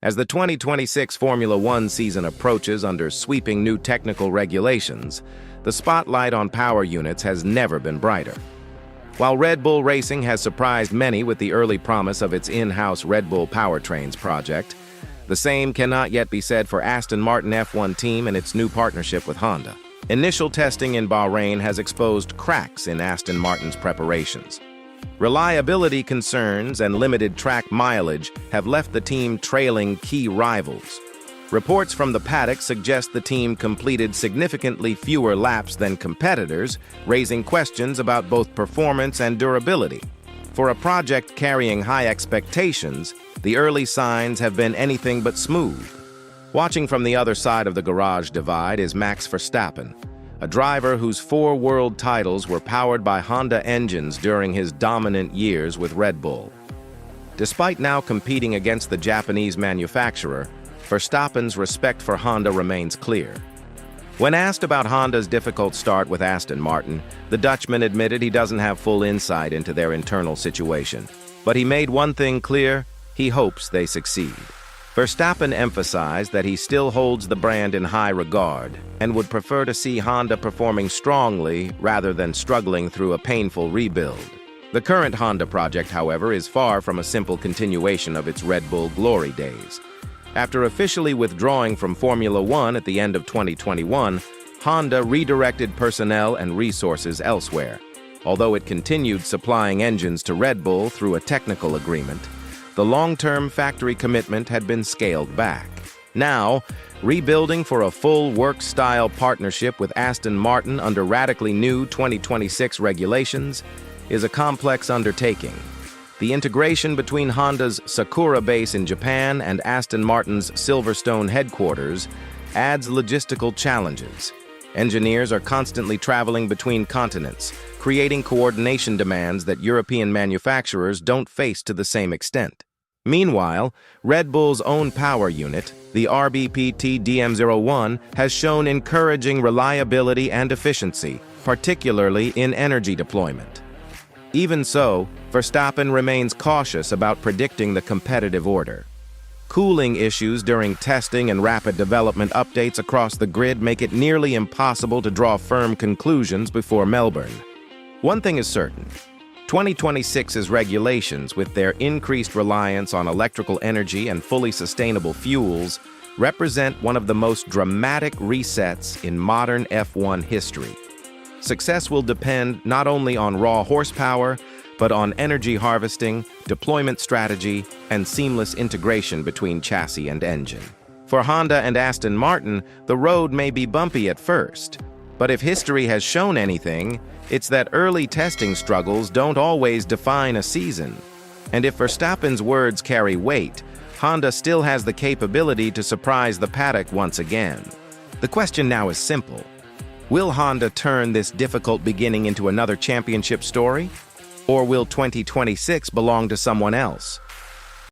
As the 2026 Formula One season approaches under sweeping new technical regulations, the spotlight on power units has never been brighter. While Red Bull Racing has surprised many with the early promise of its in-house Red Bull Powertrains project, the same cannot yet be said for Aston Martin F1 team and its new partnership with Honda. Initial testing in Bahrain has exposed cracks in Aston Martin's preparations. Reliability concerns and limited track mileage have left the team trailing key rivals. Reports from the paddock suggest the team completed significantly fewer laps than competitors, raising questions about both performance and durability. For a project carrying high expectations, the early signs have been anything but smooth. Watching from the other side of the garage divide is Max Verstappen, a driver whose 4 world titles were powered by Honda engines during his dominant years with Red Bull. Despite now competing against the Japanese manufacturer, Verstappen's respect for Honda remains clear. When asked about Honda's difficult start with Aston Martin, the Dutchman admitted he doesn't have full insight into their internal situation. But he made one thing clear: he hopes they succeed. Verstappen emphasized that he still holds the brand in high regard and would prefer to see Honda performing strongly rather than struggling through a painful rebuild. The current Honda project, however, is far from a simple continuation of its Red Bull glory days. After officially withdrawing from Formula One at the end of 2021, Honda redirected personnel and resources elsewhere. Although it continued supplying engines to Red Bull through a technical agreement, the long-term factory commitment had been scaled back. Now, rebuilding for a full work-style partnership with Aston Martin under radically new 2026 regulations is a complex undertaking. The integration between Honda's Sakura base in Japan and Aston Martin's Silverstone headquarters adds logistical challenges. Engineers are constantly traveling between continents, creating coordination demands that European manufacturers don't face to the same extent. Meanwhile, Red Bull's own power unit, the RBPT DM01, has shown encouraging reliability and efficiency, particularly in energy deployment. Even so, Verstappen remains cautious about predicting the competitive order. Cooling issues during testing and rapid development updates across the grid make it nearly impossible to draw firm conclusions before Melbourne. One thing is certain: 2026's regulations, with their increased reliance on electrical energy and fully sustainable fuels, represent one of the most dramatic resets in modern F1 history. Success will depend not only on raw horsepower, but on energy harvesting, deployment strategy, and seamless integration between chassis and engine. For Honda and Aston Martin, the road may be bumpy at first, but if history has shown anything, it's that early testing struggles don't always define a season. And if Verstappen's words carry weight, Honda still has the capability to surprise the paddock once again. The question now is simple: will Honda turn this difficult beginning into another championship story? Or will 2026 belong to someone else?